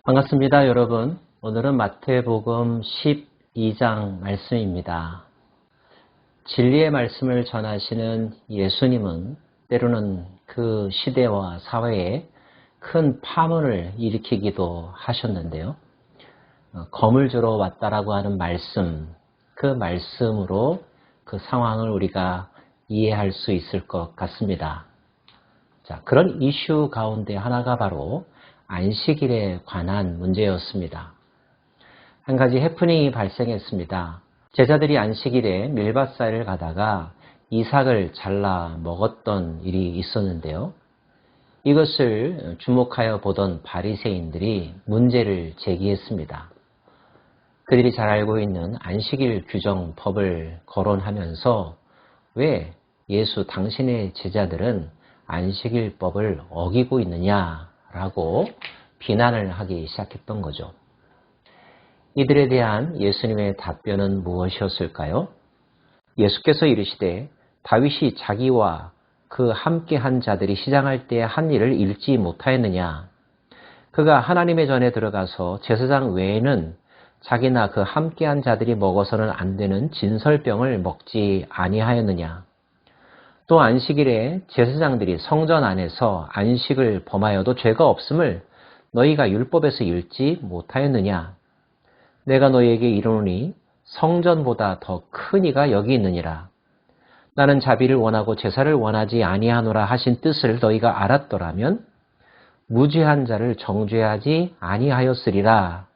반갑습니다, 여러분. 오늘은 마태복음 12장 말씀입니다. 진리의 말씀을 전하시는 예수님은 때로는 그 시대와 사회에 큰 파문을 일으키기도 하셨는데요. 검을 주러 왔다라고 하는 말씀, 그 말씀으로 그 상황을 우리가 이해할 수 있을 것 같습니다. 자, 그런 이슈 가운데 하나가 바로 안식일에 관한 문제였습니다. 한 가지 해프닝이 발생했습니다. 제자들이 안식일에 밀밭사이를 가다가 이삭을 잘라 먹었던 일이 있었는데요. 이것을 주목하여 보던 바리새인들이 문제를 제기했습니다. 그들이 잘 알고 있는 안식일 규정법을 거론하면서 왜 예수 당신의 제자들은 안식일법을 어기고 있느냐라고 비난을 하기 시작했던 거죠. 이들에 대한 예수님의 답변은 무엇이었을까요? 예수께서 이르시되 다윗이 자기와 그 함께한 자들이 시장할 때 한 일을 읽지 못하였느냐? 그가 하나님의 전에 들어가서 제사장 외에는 자기나 그 함께한 자들이 먹어서는 안 되는 진설병을 먹지 아니하였느냐? 또 안식일에 제사장들이 성전 안에서 안식을 범하여도 죄가 없음을 너희가 율법에서 읽지 못하였느냐? 내가 너희에게 이르노니 성전보다 더 큰 이가 여기 있느니라. 나는 자비를 원하고 제사를 원하지 아니하노라 하신 뜻을 너희가 알았더라면 무죄한 자를 정죄하지 아니하였으리라.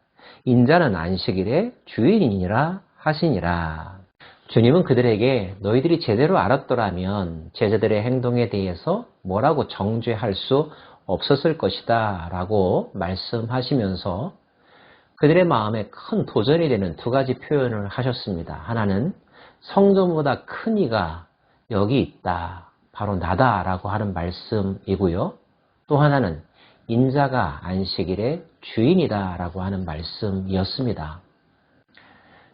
인자는 안식일의 주인이니라 하시니라. 주님은 그들에게 너희들이 제대로 알았더라면 제자들의 행동에 대해서 뭐라고 정죄할 수 없었을 것이다 라고 말씀하시면서 그들의 마음에 큰 도전이 되는 두 가지 표현을 하셨습니다. 하나는 성전보다 큰 이가 여기 있다, 바로 나다라고 하는 말씀이고요. 또 하나는 인자가 안식일의 주인이다라고 하는 말씀이었습니다.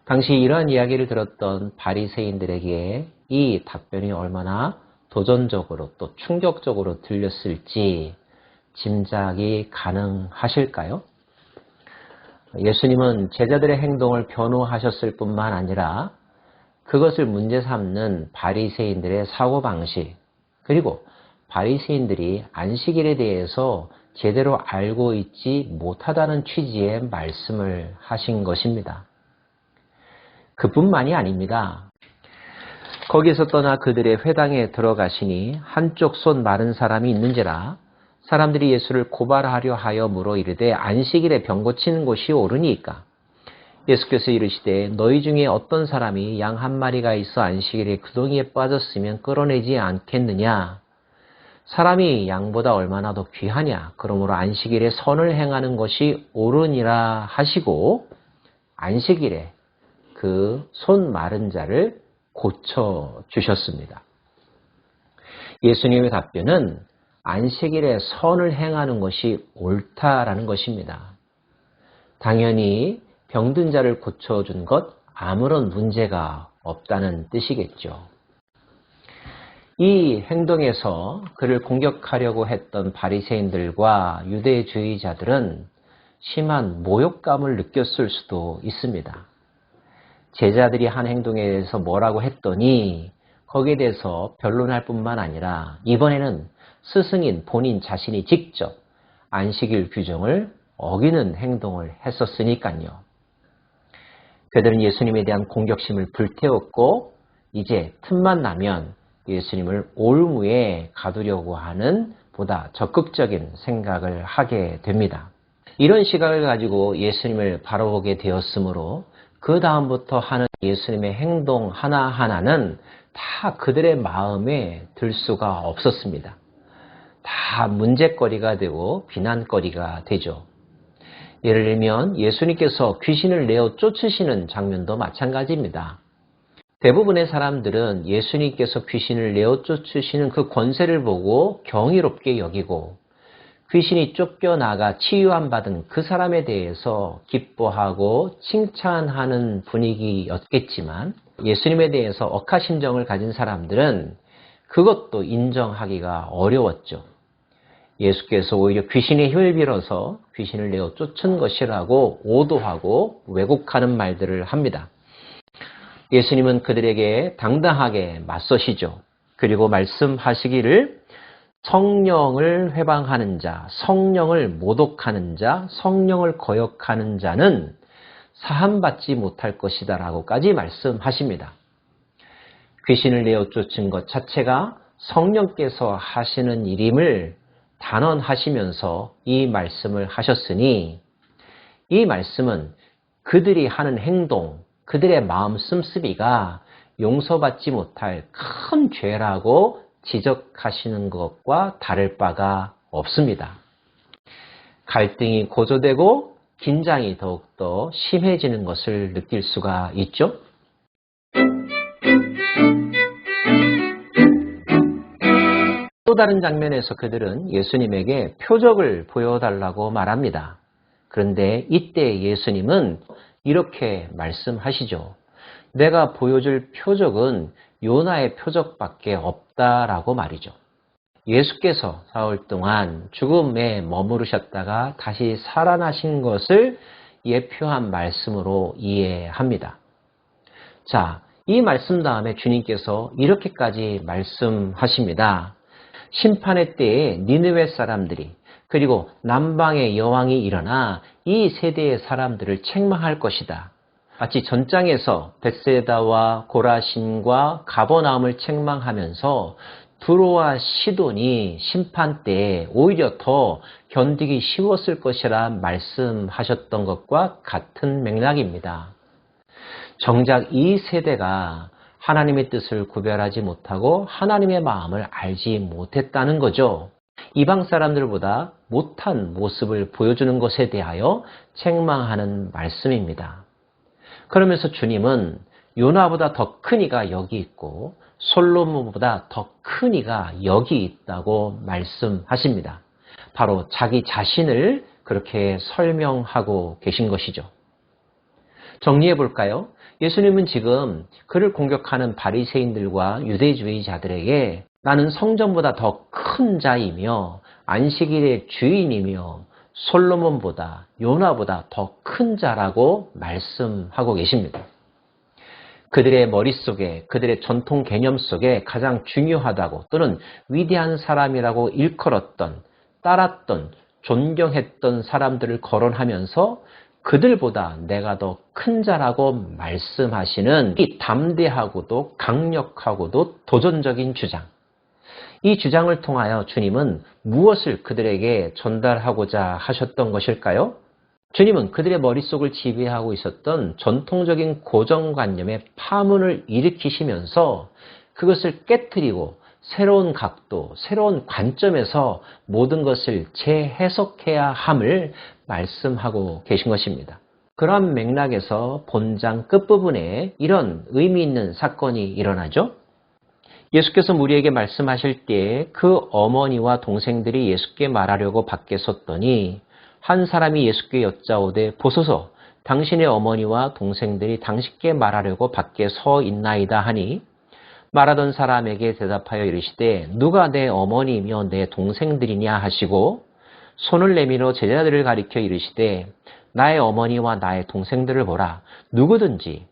당시 이러한 이야기를 들었던 바리새인들에게 이 답변이 얼마나 도전적으로 또 충격적으로 들렸을지 짐작이 가능하실까요? 예수님은 제자들의 행동을 변호하셨을 뿐만 아니라 그것을 문제 삼는 바리새인들의 사고방식, 그리고 바리새인들이 안식일에 대해서 제대로 알고 있지 못하다는 취지의 말씀을 하신 것입니다. 그뿐만이 아닙니다. 거기서 떠나 그들의 회당에 들어가시니 한쪽 손 마른 사람이 있는지라 사람들이 예수를 고발하려 하여 물어 이르되 안식일에 병 고치는 곳이 옳으니까? 예수께서 이르시되 너희 중에 어떤 사람이 양 한 마리가 있어 안식일에 구덩이에 빠졌으면 끌어내지 않겠느냐? 사람이 양보다 얼마나 더 귀하냐? 그러므로 안식일에 선을 행하는 것이 옳으니라 하시고 안식일에 그 손 마른 자를 고쳐주셨습니다. 예수님의 답변은 안식일에 선을 행하는 것이 옳다라는 것입니다. 당연히 병든 자를 고쳐준 것 아무런 문제가 없다는 뜻이겠죠. 이 행동에서 그를 공격하려고 했던 바리새인들과 유대주의자들은 심한 모욕감을 느꼈을 수도 있습니다. 제자들이 한 행동에 대해서 뭐라고 했더니 거기에 대해서 변론할 뿐만 아니라 이번에는 스승인 본인 자신이 직접 안식일 규정을 어기는 행동을 했었으니까요. 그들은 예수님에 대한 공격심을 불태웠고 이제 틈만 나면 예수님을 올무에 가두려고 하는 보다 적극적인 생각을 하게 됩니다. 이런 시각을 가지고 예수님을 바라보게 되었으므로 그 다음부터 하는 예수님의 행동 하나하나는 다 그들의 마음에 들 수가 없었습니다. 다 문제거리가 되고 비난거리가 되죠. 예를 들면 예수님께서 귀신을 내어 쫓으시는 장면도 마찬가지입니다. 대부분의 사람들은 예수님께서 귀신을 내어 쫓으시는 그 권세를 보고 경이롭게 여기고 귀신이 쫓겨나가 치유함 받은 그 사람에 대해서 기뻐하고 칭찬하는 분위기였겠지만 예수님에 대해서 억하심정을 가진 사람들은 그것도 인정하기가 어려웠죠. 예수께서 오히려 귀신의 힘을 빌어서 귀신을 내어 쫓은 것이라고 오도하고 왜곡하는 말들을 합니다. 예수님은 그들에게 당당하게 맞서시죠. 그리고 말씀하시기를 성령을 회방하는 자, 성령을 모독하는 자, 성령을 거역하는 자는 사함받지 못할 것이다 라고까지 말씀하십니다. 귀신을 내어 쫓은 것 자체가 성령께서 하시는 일임을 단언하시면서 이 말씀을 하셨으니 이 말씀은 그들이 하는 행동, 그들의 마음 씀씀이가 용서받지 못할 큰 죄라고 지적하시는 것과 다를 바가 없습니다. 갈등이 고조되고 긴장이 더욱더 심해지는 것을 느낄 수가 있죠. 또 다른 장면에서 그들은 예수님에게 표적을 보여달라고 말합니다. 그런데 이때 예수님은 이렇게 말씀하시죠. 내가 보여줄 표적은 요나의 표적밖에 없다라고 말이죠. 예수께서 사흘 동안 죽음에 머무르셨다가 다시 살아나신 것을 예표한 말씀으로 이해합니다. 자, 이 말씀 다음에 주님께서 이렇게까지 말씀하십니다. 심판의 때에 니느웨 사람들이 그리고 남방의 여왕이 일어나 이 세대의 사람들을 책망할 것이다. 마치 전장에서 벳세다와 고라신과 가버나움을 책망하면서 두로와 시돈이 심판 때에 오히려 더 견디기 쉬웠을 것이라 말씀하셨던 것과 같은 맥락입니다. 정작 이 세대가 하나님의 뜻을 구별하지 못하고 하나님의 마음을 알지 못했다는 거죠. 이방 사람들보다 못한 모습을 보여주는 것에 대하여 책망하는 말씀입니다. 그러면서 주님은 요나보다 더 큰 이가 여기 있고 솔로몬보다 더 큰 이가 여기 있다고 말씀하십니다. 바로 자기 자신을 그렇게 설명하고 계신 것이죠. 정리해 볼까요? 예수님은 지금 그를 공격하는 바리새인들과 유대주의자들에게 나는 성전보다 더 큰 자이며 안식일의 주인이며 솔로몬보다 요나보다 더 큰 자라고 말씀하고 계십니다. 그들의 머릿속에 그들의 전통 개념 속에 가장 중요하다고 또는 위대한 사람이라고 일컬었던 따랐던 존경했던 사람들을 거론하면서 그들보다 내가 더 큰 자라고 말씀하시는 이 담대하고도 강력하고도 도전적인 주장. 이 주장을 통하여 주님은 무엇을 그들에게 전달하고자 하셨던 것일까요? 주님은 그들의 머릿속을 지배하고 있었던 전통적인 고정관념의 파문을 일으키시면서 그것을 깨트리고 새로운 각도, 새로운 관점에서 모든 것을 재해석해야 함을 말씀하고 계신 것입니다. 그러한 맥락에서 본장 끝부분에 이런 의미 있는 사건이 일어나죠. 예수께서 무리에게 말씀하실 때 그 어머니와 동생들이 예수께 말하려고 밖에 섰더니 한 사람이 예수께 여짜오되 보소서 당신의 어머니와 동생들이 당신께 말하려고 밖에 서 있나이다 하니 말하던 사람에게 대답하여 이르시되 누가 내 어머니며 내 동생들이냐 하시고 손을 내밀어 제자들을 가리켜 이르시되 나의 어머니와 나의 동생들을 보라. 누구든지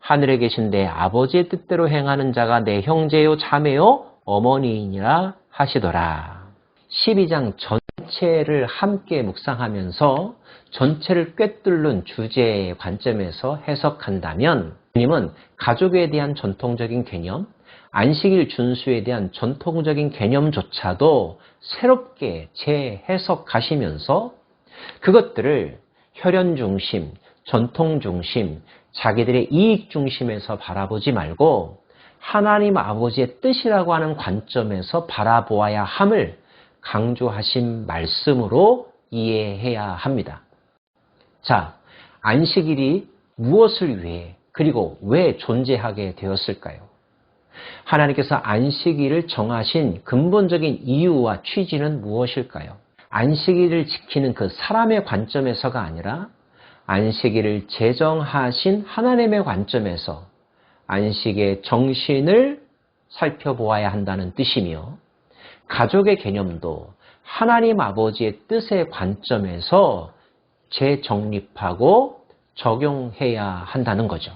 하늘에 계신 내 아버지의 뜻대로 행하는 자가 내 형제요 자매요 어머니이니라 하시더라. 12장 전체를 함께 묵상하면서 전체를 꿰뚫는 주제의 관점에서 해석한다면 주님은 가족에 대한 전통적인 개념, 안식일 준수에 대한 전통적인 개념조차도 새롭게 재해석하시면서 그것들을 혈연 중심, 전통 중심, 자기들의 이익 중심에서 바라보지 말고 하나님 아버지의 뜻이라고 하는 관점에서 바라보아야 함을 강조하신 말씀으로 이해해야 합니다. 자, 안식일이 무엇을 위해 그리고 왜 존재하게 되었을까요? 하나님께서 안식일을 정하신 근본적인 이유와 취지는 무엇일까요? 안식일을 지키는 그 사람의 관점에서가 아니라 안식일을 제정하신 하나님의 관점에서 안식의 정신을 살펴보아야 한다는 뜻이며 가족의 개념도 하나님 아버지의 뜻의 관점에서 재정립하고 적용해야 한다는 거죠.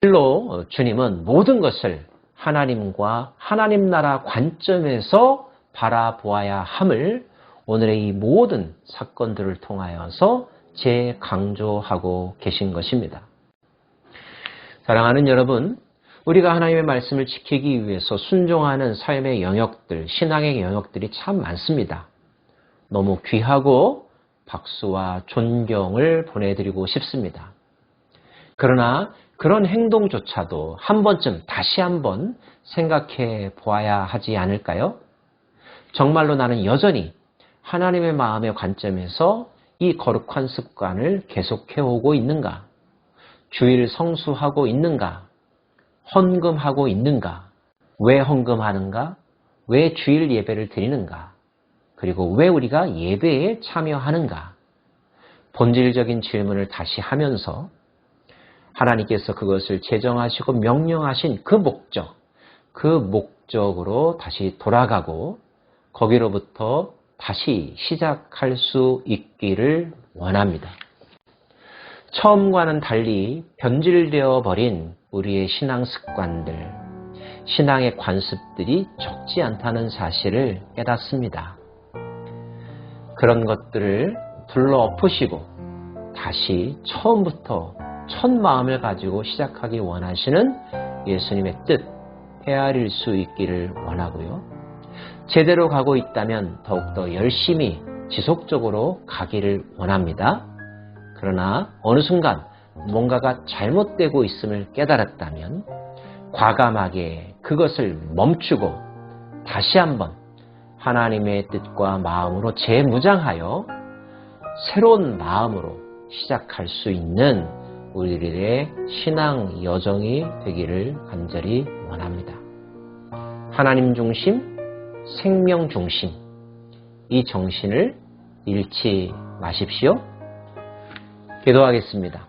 실로 주님은 모든 것을 하나님과 하나님 나라 관점에서 바라보아야 함을 오늘의 이 모든 사건들을 통하여서 재강조하고 계신 것입니다. 사랑하는 여러분, 우리가 하나님의 말씀을 지키기 위해서 순종하는 삶의 영역들, 신앙의 영역들이 참 많습니다. 너무 귀하고 박수와 존경을 보내드리고 싶습니다. 그러나 그런 행동조차도 한 번쯤 다시 한번 생각해 보아야 하지 않을까요? 정말로 나는 여전히 하나님의 마음의 관점에서 이 거룩한 습관을 계속해오고 있는가? 주일 성수하고 있는가? 헌금하고 있는가? 왜 헌금하는가? 왜 주일 예배를 드리는가? 그리고 왜 우리가 예배에 참여하는가? 본질적인 질문을 다시 하면서 하나님께서 그것을 제정하시고 명령하신 그 목적으로 다시 돌아가고 거기로부터 다시 시작할 수 있기를 원합니다. 처음과는 달리 변질되어 버린 우리의 신앙 습관들, 신앙의 관습들이 적지 않다는 사실을 깨닫습니다. 그런 것들을 둘러 엎으시고 다시 처음부터 첫 마음을 가지고 시작하기 원하시는 예수님의 뜻 헤아릴 수 있기를 원하고요. 제대로 가고 있다면 더욱더 열심히 지속적으로 가기를 원합니다. 그러나 어느 순간 뭔가가 잘못되고 있음을 깨달았다면 과감하게 그것을 멈추고 다시 한번 하나님의 뜻과 마음으로 재무장하여 새로운 마음으로 시작할 수 있는 우리들의 신앙 여정이 되기를 간절히 원합니다. 하나님 중심, 생명 중심, 이 정신을 잃지 마십시오. 기도하겠습니다.